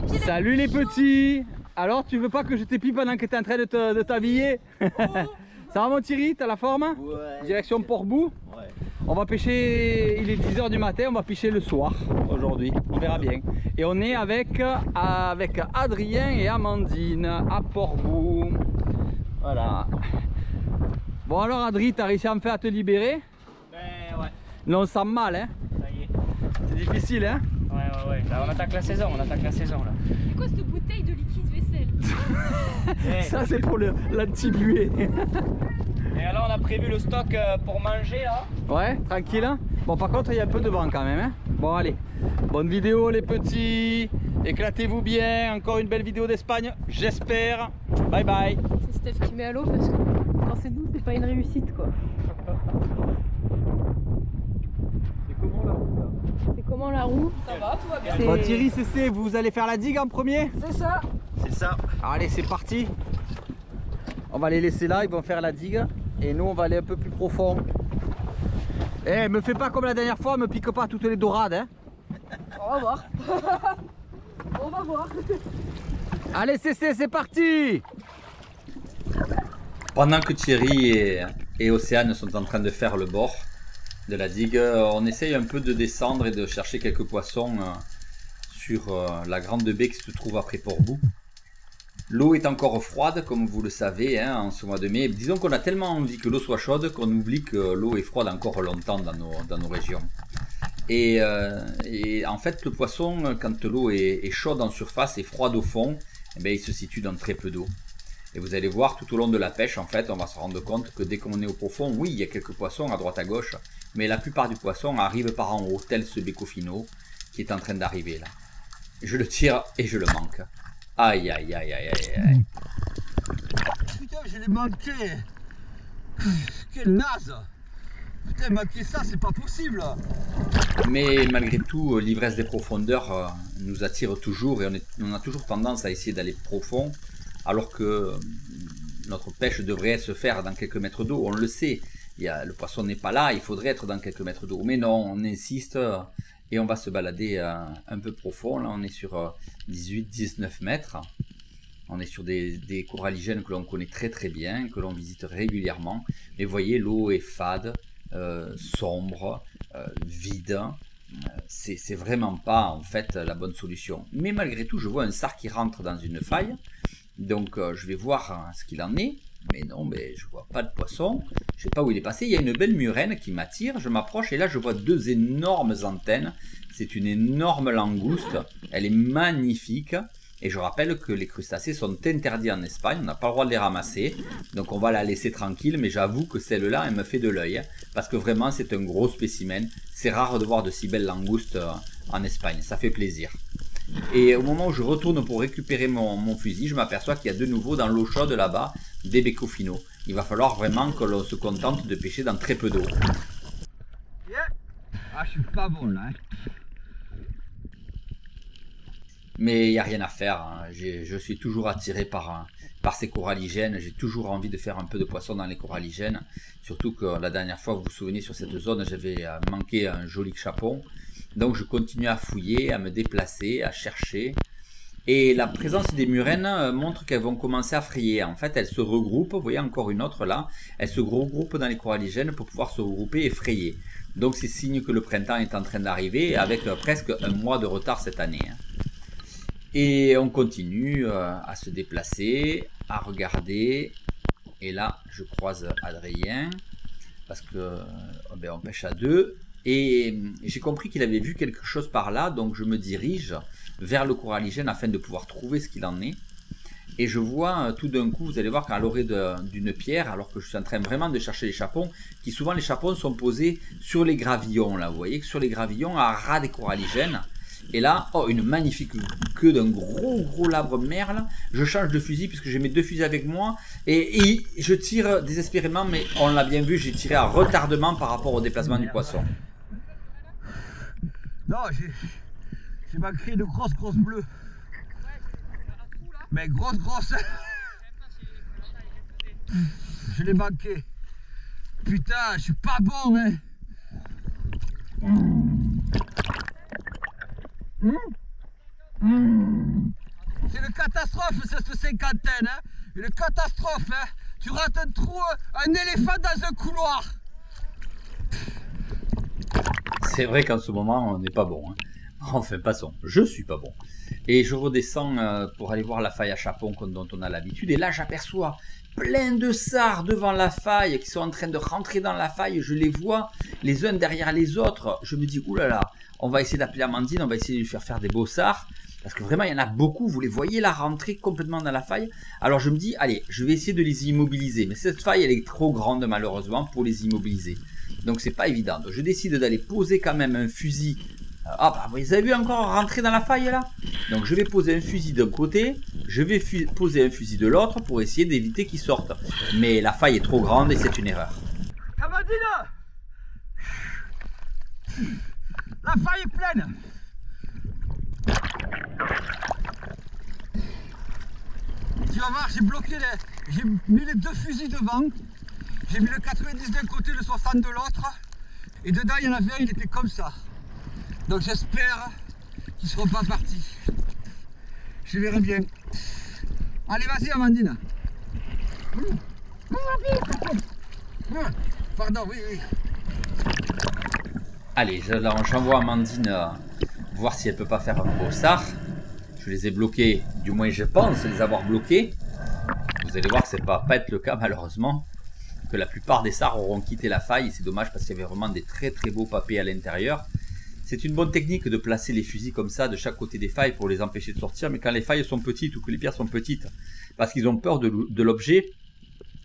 les pieds. Salut les petits. Alors tu veux pas que je t'épie pendant que tu es en train de t'habiller? Ça va mon Thierry, t'as la forme? Ouais. Direction Port-Bou. Ouais. On va pêcher, il est 10 h du matin, on va pêcher le soir aujourd'hui, on verra bien. Et on est avec Adrien et Amandine à Port-Bou. Voilà. Bon alors Adrien, t'as réussi enfin à te libérer? Ben ouais. Non, on sent mal hein? Ça y est. C'est difficile hein? Ouais. Là on attaque la saison, là. C'est quoi cette bouteille de liquide vaisselle? Ça c'est pour l'anti-buée. Et alors on a prévu le stock pour manger là. Ouais, tranquille hein? Bon par contre il y a un peu de vent quand même hein? Bon allez, bonne vidéo les petits. Éclatez-vous bien, encore une belle vidéo d'Espagne, j'espère. Bye bye. C'est Steph qui met à l'eau parce que quand c'est doux c'est pas une réussite quoi. C'est comment la roue? Ça va, tout va bien. Bon Thierry, c'est vous allez faire la digue en premier? C'est ça. C'est ça. Allez c'est parti. On va les laisser là, ils vont faire la digue. Et nous on va aller un peu plus profond. Eh, me fais pas comme la dernière fois, me pique pas toutes les dorades hein. On va voir. On va voir. Allez c'est parti. Pendant que Thierry et Océane sont en train de faire le bord de la digue, on essaye un peu de descendre et de chercher quelques poissons sur la grande baie qui se trouve après Port-Bou. L'eau est encore froide comme vous le savez hein, en ce mois de mai. Disons qu'on a tellement envie que l'eau soit chaude qu'on oublie que l'eau est froide encore longtemps dans nos régions. Et en fait le poisson quand l'eau est chaude en surface et froide au fond, eh bien, il se situe dans très peu d'eau. Et vous allez voir tout au long de la pêche en fait on va se rendre compte que dès qu'on est au profond, oui il y a quelques poissons à droite à gauche, mais la plupart du poisson arrive par en haut, tel ce bécofino qui est en train d'arriver là. Je le tire et je le manque. Aïe aïe aïe aïe aïe aïe. Putain, je l'ai manqué. Quelle naze. Putain, manquer ça, c'est pas possible. Mais malgré tout, l'ivresse des profondeurs nous attire toujours et on a toujours tendance à essayer d'aller profond alors que notre pêche devrait se faire dans quelques mètres d'eau. On le sait, le poisson n'est pas là, il faudrait être dans quelques mètres d'eau. Mais non, on insiste et on va se balader un peu profond. Là, on est sur 18-19 mètres. On est sur des coralligènes que l'on connaît très très bien, que l'on visite régulièrement. Mais vous voyez, l'eau est fade, sombre, vide. C'est vraiment pas en fait la bonne solution. Mais malgré tout, je vois un sard qui rentre dans une faille. Donc je vais voir ce qu'il en est. Mais non, mais je vois pas de poisson. Je sais pas où il est passé. Il y a une belle murène qui m'attire. Je m'approche et là je vois deux énormes antennes. C'est une énorme langouste. Elle est magnifique. Et je rappelle que les crustacés sont interdits en Espagne. On n'a pas le droit de les ramasser. Donc on va la laisser tranquille. Mais j'avoue que celle-là, elle me fait de l'œil. Parce que vraiment, c'est un gros spécimen. C'est rare de voir de si belles langoustes en Espagne. Ça fait plaisir. Et au moment où je retourne pour récupérer mon fusil, je m'aperçois qu'il y a de nouveau dans l'eau chaude là-bas des bécofinos. Il va falloir vraiment que l'on se contente de pêcher dans très peu d'eau. Yeah. Ah, je suis pas bon là. Hein. Mais il n'y a rien à faire. Hein. Je suis toujours attiré par ces coralligènes. J'ai toujours envie de faire un peu de poisson dans les coralligènes. Surtout que la dernière fois, vous vous souvenez, sur cette zone, j'avais manqué un joli chapon. Donc je continue à fouiller, à me déplacer, à chercher. Et la présence des murènes montre qu'elles vont commencer à frayer. En fait, elles se regroupent. Vous voyez encore une autre là. Elles se regroupent dans les coralligènes pour pouvoir se regrouper et frayer. Donc c'est signe que le printemps est en train d'arriver avec presque un mois de retard cette année. Et on continue à se déplacer, à regarder. Et là, je croise Adrien parce que on pêche à deux. Et j'ai compris qu'il avait vu quelque chose par là, donc je me dirige vers le coralligène afin de pouvoir trouver ce qu'il en est. Et je vois tout d'un coup, vous allez voir qu'à l'orée d'une pierre, alors que je suis en train vraiment de chercher les chapons, qui souvent les chapons sont posés sur les gravillons, là, vous voyez que sur les gravillons, à ras des coralligènes. Et là, oh, une magnifique queue d'un gros labre merle. Je change de fusil puisque j'ai mes deux fusils avec moi. Et je tire désespérément, mais on l'a bien vu, j'ai tiré à retardement par rapport au déplacement du poisson. Non, j'ai manqué de grosses bleues. Mais grosse. Je l'ai manqué. Putain, je suis pas bon, hein. C'est une catastrophe cette cinquantaine, hein. Une catastrophe, hein. Tu rates un trou, un éléphant dans un couloir. C'est vrai qu'en ce moment, on n'est pas bon. Hein. Enfin, passons. Je suis pas bon. Et je redescends pour aller voir la faille à chapon dont on a l'habitude. Et là, j'aperçois plein de sards devant la faille qui sont en train de rentrer dans la faille. Je les vois les uns derrière les autres. Je me dis, oulala, on va essayer d'appeler Amandine, on va essayer de lui faire faire des beaux sards. Parce que vraiment, il y en a beaucoup. Vous les voyez là rentrer complètement dans la faille. Alors je me dis, allez, je vais essayer de les immobiliser. Mais cette faille, elle est trop grande malheureusement pour les immobiliser. Donc c'est pas évident. Donc je décide d'aller poser quand même un fusil. Ah bah vous avez vu encore rentrer dans la faille là. Donc je vais poser un fusil d'un côté. Je vais poser un fusil de l'autre pour essayer d'éviter qu'ils sortent. Mais la faille est trop grande et c'est une erreur. Amandine, la faille est pleine. Tu vas voir, j'ai bloqué j'ai mis les deux fusils devant. J'ai mis le 90 d'un côté, le 60 de l'autre. Et dedans, il y en avait un, il était comme ça. Donc j'espère qu'ils ne seront pas partis. Je verrai bien. Allez, vas-y, Amandine. Pardon, oui, oui. Allez, j'envoie Amandine voir si elle peut pas faire un beau sard. Je les ai bloqués, du moins je pense les avoir bloqués. Vous allez voir que ça ne va pas être le cas malheureusement. Que la plupart des sards auront quitté la faille. C'est dommage parce qu'il y avait vraiment des très très beaux papés à l'intérieur. C'est une bonne technique de placer les fusils comme ça de chaque côté des failles pour les empêcher de sortir. Mais quand les failles sont petites ou que les pierres sont petites, parce qu'ils ont peur de l'objet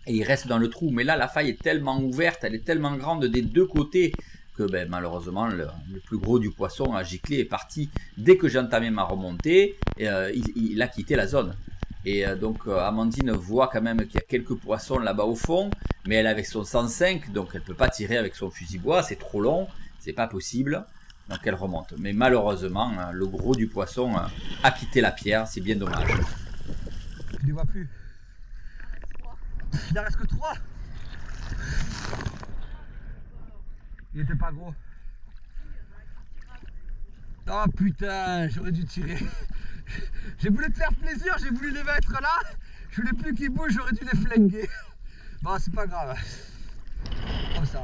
et ils restent dans le trou. Mais là, la faille est tellement ouverte, elle est tellement grande des deux côtés que ben, malheureusement, le plus gros du poisson à gicler est parti. Dès que j'ai entamé ma remontée, il a quitté la zone. Et donc Amandine voit quand même qu'il y a quelques poissons là-bas au fond, mais elle est avec son 105, donc elle ne peut pas tirer avec son fusil bois, c'est trop long, c'est pas possible. Donc elle remonte. Mais malheureusement, le gros du poisson a quitté la pierre, c'est bien dommage. Je ne les vois plus. Il en reste que 3. Il était pas gros. Oh putain, j'aurais dû tirer. J'ai voulu te faire plaisir, j'ai voulu les mettre là. Je voulais plus qu'ils bougent, j'aurais dû les flinguer. Bon, c'est pas grave. Comme ça.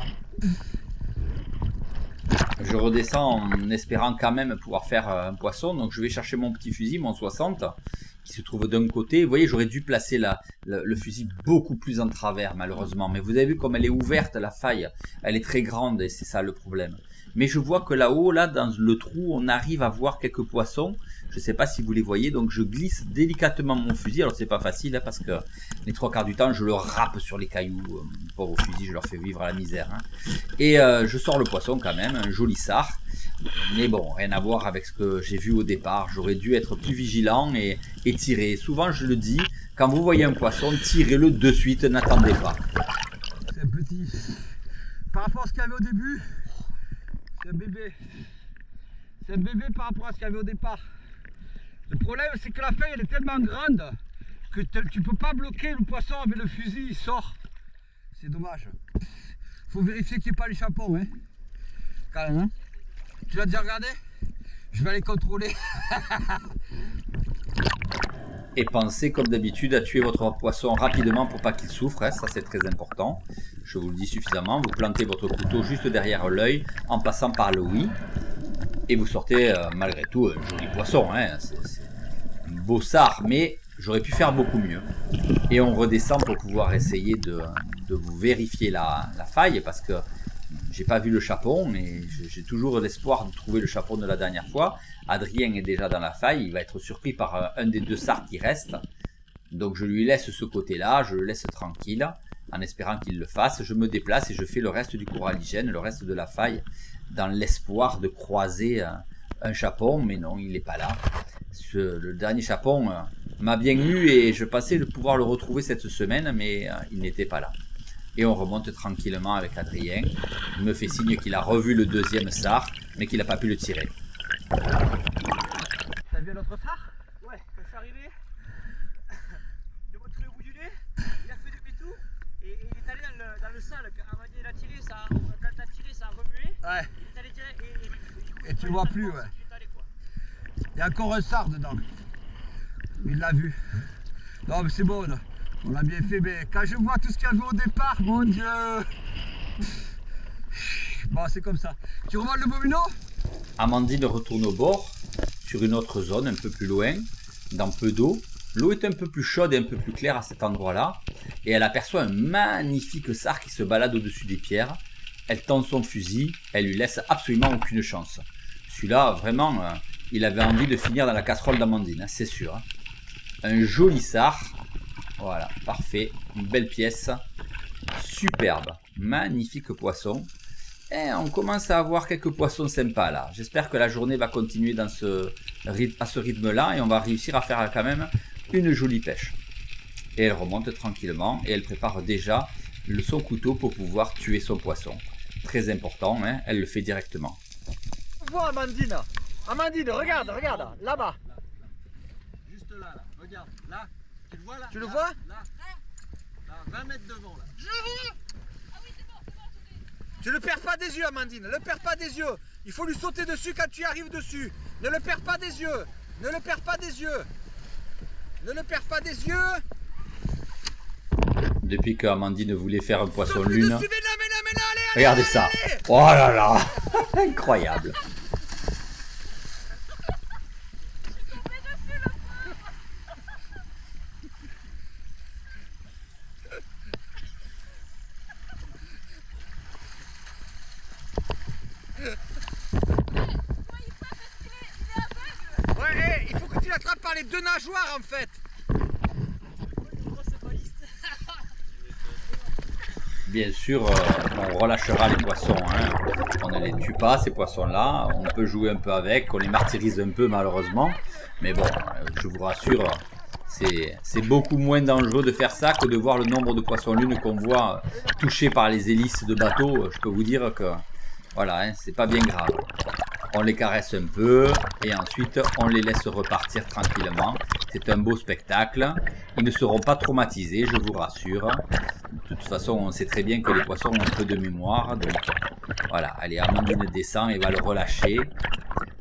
Je redescends en espérant quand même pouvoir faire un poisson. Donc je vais chercher mon petit fusil, mon 60, qui se trouve d'un côté. Vous voyez, j'aurais dû placer le fusil beaucoup plus en travers malheureusement. Mais vous avez vu comme elle est ouverte, la faille. Elle est très grande et c'est ça le problème. Mais je vois que là-haut, là, dans le trou, on arrive à voir quelques poissons. Je ne sais pas si vous les voyez, donc je glisse délicatement mon fusil. Alors c'est pas facile hein, parce que les 3/4 du temps, je le râpe sur les cailloux. Pauvre fusil, je leur fais vivre à la misère. Hein. Et je sors le poisson quand même, un joli sard. Mais bon, rien à voir avec ce que j'ai vu au départ. J'aurais dû être plus vigilant et tirer. Souvent, je le dis, quand vous voyez un poisson, tirez-le de suite, n'attendez pas. C'est un petit. Par rapport à ce qu'il y avait au début, c'est un bébé. C'est un bébé par rapport à ce qu'il y avait au départ. Le problème, c'est que la faille, elle est tellement grande que tu peux pas bloquer le poisson avec le fusil, il sort. C'est dommage. Faut vérifier qu'il n'y ait pas les chapons, hein. Quand même, hein. Tu l'as déjà regardé? Je vais aller contrôler. Et pensez comme d'habitude à tuer votre poisson rapidement pour pas qu'il souffre, hein. Ça c'est très important. Je vous le dis suffisamment. Vous plantez votre couteau juste derrière l'œil en passant par le oui. Et vous sortez malgré tout un joli poisson, hein. C'est un beau sard, mais j'aurais pu faire beaucoup mieux. Et on redescend pour pouvoir essayer de vous vérifier la faille, parce que j'ai pas vu le chapon, mais j'ai toujours l'espoir de trouver le chapon de la dernière fois. Adrien est déjà dans la faille, il va être surpris par un des deux sards qui reste. Donc je lui laisse ce côté-là, je le laisse tranquille, en espérant qu'il le fasse. Je me déplace et je fais le reste du coralligène, le reste de la faille, dans l'espoir de croiser un chapon, mais non, il n'est pas là. Le dernier chapon m'a bien eu et je pensais pouvoir le retrouver cette semaine, mais il n'était pas là. Et on remonte tranquillement avec Adrien. Il me fait signe qu'il a revu le deuxième sard, mais qu'il n'a pas pu le tirer. T'as vu l'autre sard? Ouais, quand je suis arrivé, il m'a montré le bout du nez, il a fait demi-tour et il est allé dans le sol. Quand il a tiré, quand t'as tiré, ça a remué. Ouais. Il est allé direct Et tu le vois plus, ouais. Il y a encore un sard dedans. Il l'a vu. Non mais c'est bon là. On a bien fait, mais quand je vois tout ce qu'il y avait au départ, mon Dieu. Bon, c'est comme ça. Tu revois le bobino? Amandine retourne au bord, sur une autre zone, un peu plus loin, dans peu d'eau. L'eau est un peu plus chaude et un peu plus claire à cet endroit-là. Et elle aperçoit un magnifique sar qui se balade au-dessus des pierres. Elle tend son fusil, elle lui laisse absolument aucune chance. Celui-là, vraiment, il avait envie de finir dans la casserole d'Amandine, hein, c'est sûr. Hein. Un joli sar. Voilà, parfait. Une belle pièce. Superbe. Magnifique poisson. Et on commence à avoir quelques poissons sympas là. J'espère que la journée va continuer dans à ce rythme-là et on va réussir à faire quand même une jolie pêche. Et elle remonte tranquillement et elle prépare déjà son couteau pour pouvoir tuer son poisson. Très important, hein, elle le fait directement. Vois Amandine. Amandine, regarde, regarde, là-bas. Juste là, regarde, là. Tu le vois là? Tu le vois? Là. Là, 20 mètres devant là. Tu ne le perds pas des yeux, Amandine, ne le perds pas des yeux. Il faut lui sauter dessus quand tu arrives dessus. Ne le perds pas des yeux. Ne le perds pas des yeux. Ne le perds pas des yeux. Depuis qu'Amandine voulait faire un poisson lune. Dessus, mets-la, allez, Regardez allez, ça. allez. Oh là là. Incroyable. Ouais, il faut que tu l'attrapes par les deux nageoires en fait. Bien sûr, on relâchera les poissons. Hein. On ne les tue pas, ces poissons-là. On peut jouer un peu avec, on les martyrise un peu malheureusement. Mais bon, je vous rassure, c'est beaucoup moins dangereux de faire ça que de voir le nombre de poissons lunes qu'on voit touchés par les hélices de bateaux. Je peux vous dire que voilà, hein, c'est pas bien grave. On les caresse un peu et ensuite on les laisse repartir tranquillement. C'est un beau spectacle. Ils ne seront pas traumatisés, je vous rassure. De toute façon, on sait très bien que les poissons ont un peu de mémoire. Donc voilà, allez, Amandine descend et va le relâcher.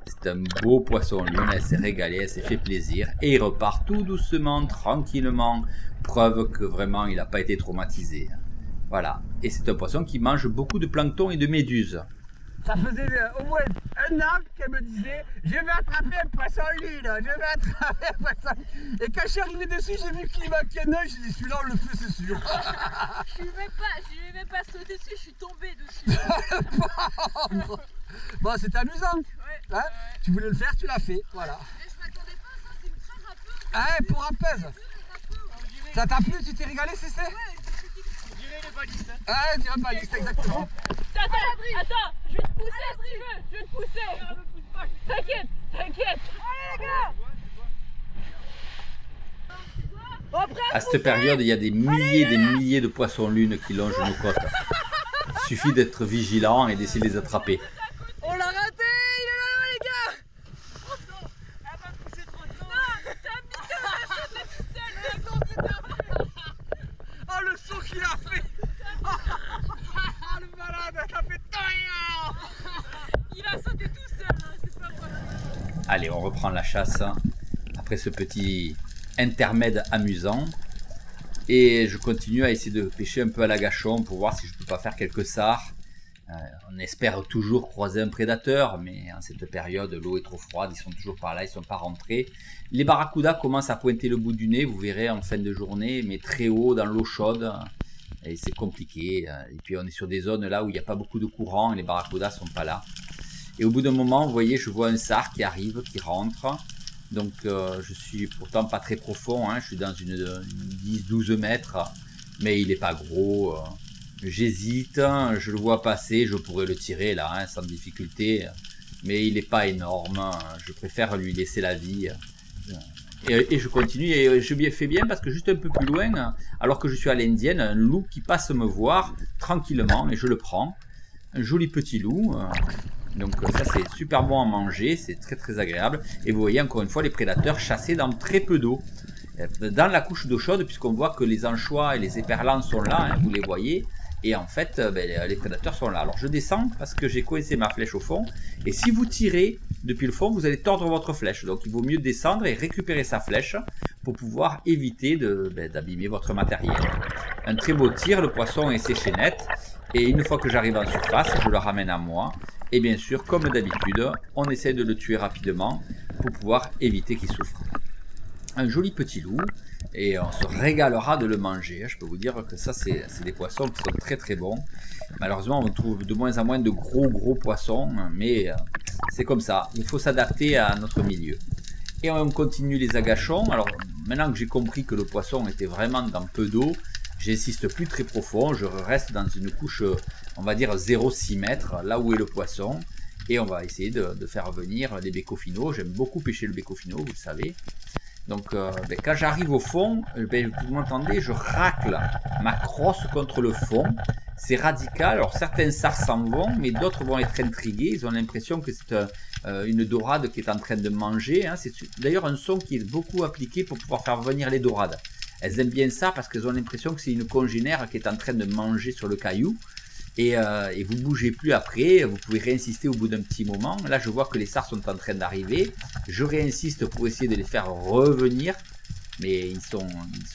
C'est un beau poisson lune, elle s'est régalée, elle s'est fait plaisir. Et il repart tout doucement, tranquillement. Preuve que vraiment il n'a pas été traumatisé. Voilà, et c'est un poisson qui mange beaucoup de plancton et de méduses. Ça faisait au moins un an qu'elle me disait je vais attraper un poisson lune, je vais attraper un poisson lune. Et quand je suis arrivé dessus, j'ai vu qu'il manquait un œil, j'ai dit celui-là on le fait, c'est sûr. Je vais même pas sauter dessus, je suis tombée dessus. Bon, c'est amusant. Ouais, Hein, tu voulais le faire, tu l'as fait, voilà. Mais je m'attendais pas à ça, c'est une très râpeuse. Ah, pour un pèse. Ça t'a plu, tu t'es régalé, c'est ça? On dirait les balistes. Hein. Ah, tu dirais baliste, exactement. Attends, je vais te pousser si tu veux, je vais te pousser. T'inquiète. Allez les gars. À cette période, il y a des milliers et des milliers de poissons lunes qui longent nos côtes. Il suffit d'être vigilant et d'essayer de les attraper. On l'a raté, il est là les gars. Oh non, elle va pousser trop tôt. Non, t'as mis que la toute seule. Oh le saut qu'il a fait. Oh le malade, ça fait rien. Il a sauté tout seul, hein, c'est pas vrai. Allez, on reprend la chasse après ce petit intermède amusant. Et je continue à essayer de pêcher un peu à l'agachon pour voir si je peux pas faire quelques sars. On espère toujours croiser un prédateur, mais en cette période, l'eau est trop froide, ils sont toujours par là, ils sont pas rentrés. Les barracudas commencent à pointer le bout du nez, vous verrez en fin de journée, mais très haut dans l'eau chaude. Et c'est compliqué. Et puis on est sur des zones là où il n'y a pas beaucoup de courant et les barracudas sont pas là. Et au bout d'un moment, vous voyez, je vois un sar qui arrive, qui rentre. Donc je suis pourtant pas très profond, hein. Je suis dans une 10-12 mètres, mais il n'est pas gros. J'hésite, je le vois passer, je pourrais le tirer là, hein, sans difficulté, mais il n'est pas énorme, je préfère lui laisser la vie. Et je continue, et je fais bien parce que juste un peu plus loin, alors que je suis à l'indienne, un loup qui passe me voir tranquillement, et je le prends. Un joli petit loup. Donc ça c'est super bon à manger, c'est très très agréable. Et vous voyez encore une fois les prédateurs chassés dans très peu d'eau. Dans la couche d'eau chaude, puisqu'on voit que les anchois et les éperlans sont là, hein, vous les voyez. Et en fait, les prédateurs sont là. Alors je descends parce que j'ai coincé ma flèche au fond. Et si vous tirez depuis le fond, vous allez tordre votre flèche. Donc il vaut mieux descendre et récupérer sa flèche pour pouvoir éviter d'abîmer votre matériel. Un très beau tir, le poisson est séché net. Et une fois que j'arrive en surface, je le ramène à moi. Et bien sûr, comme d'habitude, on essaie de le tuer rapidement pour pouvoir éviter qu'il souffre. Un joli petit loup. Et on se régalera de le manger. Je peux vous dire que ça, c'est des poissons qui sont très très bons. Malheureusement, on trouve de moins en moins de gros poissons. Mais c'est comme ça. Il faut s'adapter à notre milieu. Et on continue les agachons. Alors, maintenant que j'ai compris que le poisson était vraiment dans peu d'eau, j'insiste plus très profond. Je reste dans une couche, on va dire 0,6 mètres, là où est le poisson. Et on va essayer de faire venir les bécofinaux. J'aime beaucoup pêcher le bécofino, vous le savez. Donc, quand j'arrive au fond, vous m'entendez, je racle ma crosse contre le fond. C'est radical. Alors, certains sars s'en vont, mais d'autres vont être intrigués. Ils ont l'impression que c'est une dorade qui est en train de manger. Hein. C'est d'ailleurs un son qui est beaucoup appliqué pour pouvoir faire venir les dorades. Elles aiment bien ça parce qu'elles ont l'impression que c'est une congénère qui est en train de manger sur le caillou. Et vous ne bougez plus après, vous pouvez réinsister au bout d'un petit moment. Là, je vois que les sars sont en train d'arriver. Je réinsiste pour essayer de les faire revenir. Mais ils sont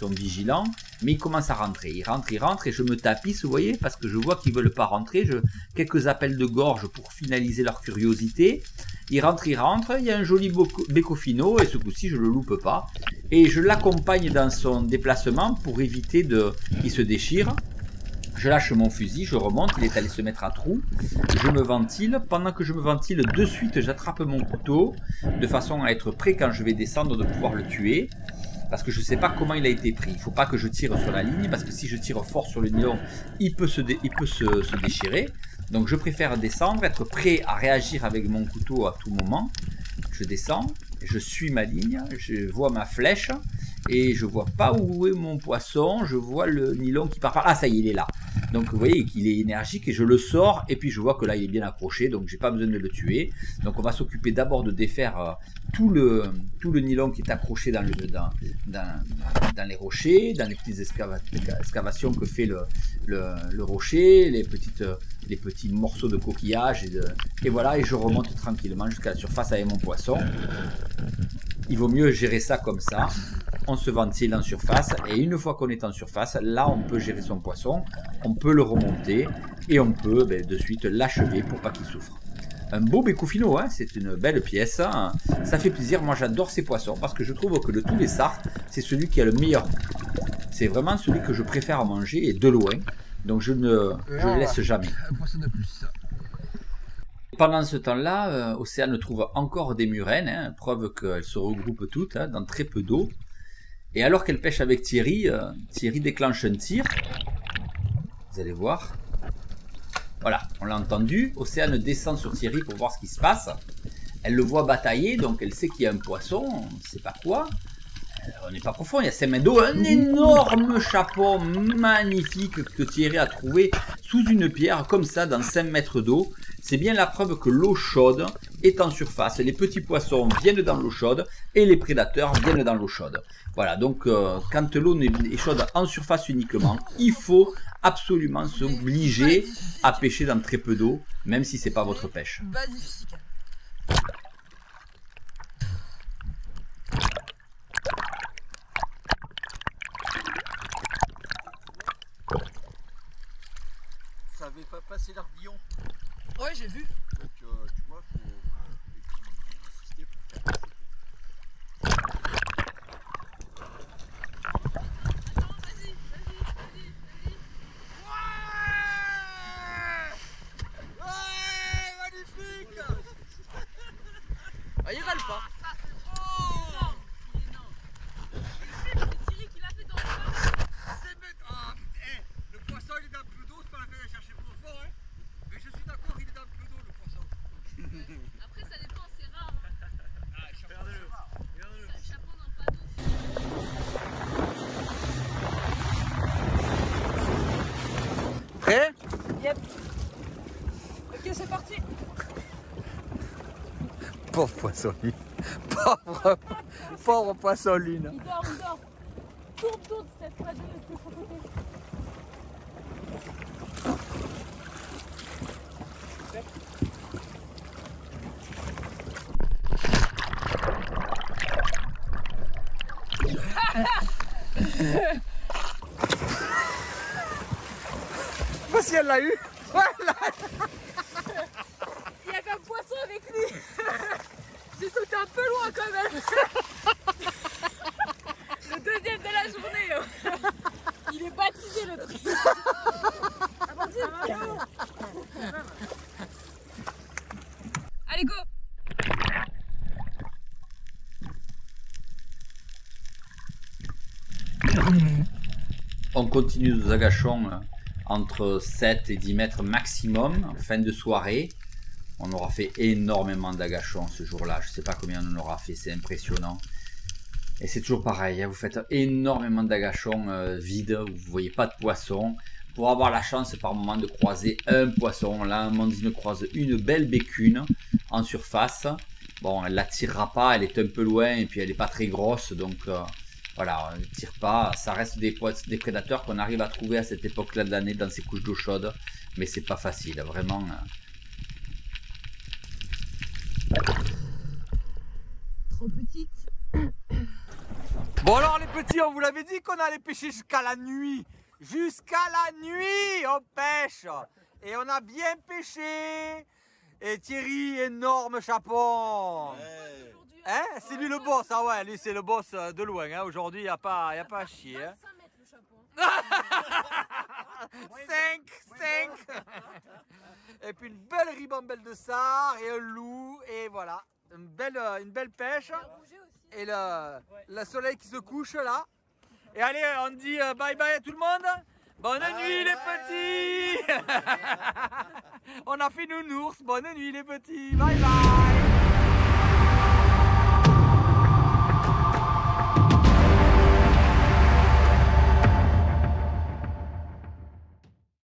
vigilants. Mais ils commencent à rentrer. Ils rentrent et je me tapisse, vous voyez, parce que je vois qu'ils ne veulent pas rentrer. Quelques appels de gorge pour finaliser leur curiosité. Ils rentrent. Il y a un joli bécofino et ce coup-ci, je ne le loupe pas. Et je l'accompagne dans son déplacement pour éviter qu'il se déchire. Je lâche mon fusil, je remonte, il est allé se mettre à trou, je me ventile. Pendant que je me ventile, de suite, j'attrape mon couteau, de façon à être prêt quand je vais descendre de pouvoir le tuer. Parce que je ne sais pas comment il a été pris. Il ne faut pas que je tire sur la ligne, parce que si je tire fort sur le nylon, il peut se déchirer. Donc je préfère descendre, être prêt à réagir avec mon couteau à tout moment. Je descends, je suis ma ligne, je vois ma flèche. Et je vois pas où est mon poisson, je vois le nylon qui part par là. Ah, ça y est, il est là. Donc vous voyez qu'il est énergique et je le sors et puis je vois que là il est bien accroché, donc j'ai pas besoin de le tuer. Donc on va s'occuper d'abord de défaire tout le nylon qui est accroché dans les rochers, dans les petites excavations que fait le rocher, les petits morceaux de coquillage et voilà, et je remonte tranquillement jusqu'à la surface avec mon poisson. Il vaut mieux gérer ça comme ça. On se ventile en surface et une fois qu'on est en surface, là on peut gérer son poisson, on peut le remonter et on peut de suite l'achever pour pas qu'il souffre. Un beau bécofino, hein, c'est une belle pièce, hein. Ça fait plaisir. Moi j'adore ces poissons parce que je trouve que de tous les sars, c'est celui qui a le meilleur goût. C'est vraiment celui que je préfère à manger et de loin, donc je ne le laisse jamais. Un poisson de plus. Pendant ce temps-là, Océane trouve encore des murènes, hein, preuve qu'elles se regroupent toutes hein, dans très peu d'eau. Et alors qu'elle pêche avec Thierry, Thierry déclenche un tir. Vous allez voir. Voilà, on l'a entendu. Océane descend sur Thierry pour voir ce qui se passe. Elle le voit batailler, donc elle sait qu'il y a un poisson, on ne sait pas quoi. On n'est pas profond, il y a 5 mètres d'eau, un énorme chapon magnifique que Thierry a trouvé sous une pierre, comme ça, dans 5 mètres d'eau. C'est bien la preuve que l'eau chaude est en surface. Les petits poissons viennent dans l'eau chaude et les prédateurs viennent dans l'eau chaude. Voilà, donc quand l'eau est chaude en surface uniquement, il faut absolument s'obliger à pêcher dans très peu d'eau, même si ce n'est pas votre pêche. Magnifique. Ça avait pas passé l'arbillon. Ouais, j'ai vu. Donc tu vois, faut insister pour faire. Attends, vas-y. Ouais, magnifique. Ah, il râle pas. Il est énorme. C'est Thierry qui l'a fait dans le sol. Le poisson il est dans plus d'eau, c'est pas la peine de chercher profond, hein. Mais je suis d'accord, il est dans plus d'eau le poisson. Après, ça dépend, c'est rare. Hein. Ah, regardez-le. Un chapeau dans pas d'eau. Prêt? Yep. Ok, c'est parti. Pauvre poisson-line. Pauvre poisson-line. Il dort. Tourne, cette fois de son côté. si elle l'a eu. Ouais, là. Il y a qu'un poisson avec lui. J'ai sauté un peu loin quand même. Le deuxième de la journée. Il est baptisé le truc. Allez go. On continue nos agachons entre 7 et 10 mètres maximum en fin de soirée. On aura fait énormément d'agachons ce jour-là. Je ne sais pas combien on en aura fait, c'est impressionnant. Et c'est toujours pareil, hein, vous faites énormément d'agachons vides, vous ne voyez pas de poisson. Pour avoir la chance par moment de croiser un poisson. Là, Amandine croise une belle bécune en surface. Bon, elle ne la tirera pas, elle est un peu loin et puis elle n'est pas très grosse. Donc voilà, on ne tire pas. Ça reste des prédateurs qu'on arrive à trouver à cette époque-là de l'année dans ces couches d'eau chaude. Mais c'est pas facile, vraiment. Trop petite. Bon alors les petits, on vous l'avait dit qu'on allait pêcher jusqu'à la nuit. Jusqu'à la nuit, on pêche. Et on a bien pêché. Et Thierry, énorme chapon. Hein, c'est lui le boss. Ah ouais, lui c'est le boss de loin. Hein. Aujourd'hui, il n'y a pas à chier. Hein. 5 mètres le chapon. 5. Et puis une belle ribambelle de sard et un loup. Et voilà, une belle pêche. Et le soleil qui se couche là. Et allez, on dit bye bye à tout le monde. Bonne nuit les petits. On a fait nounours. Bonne nuit les petits. Bye bye.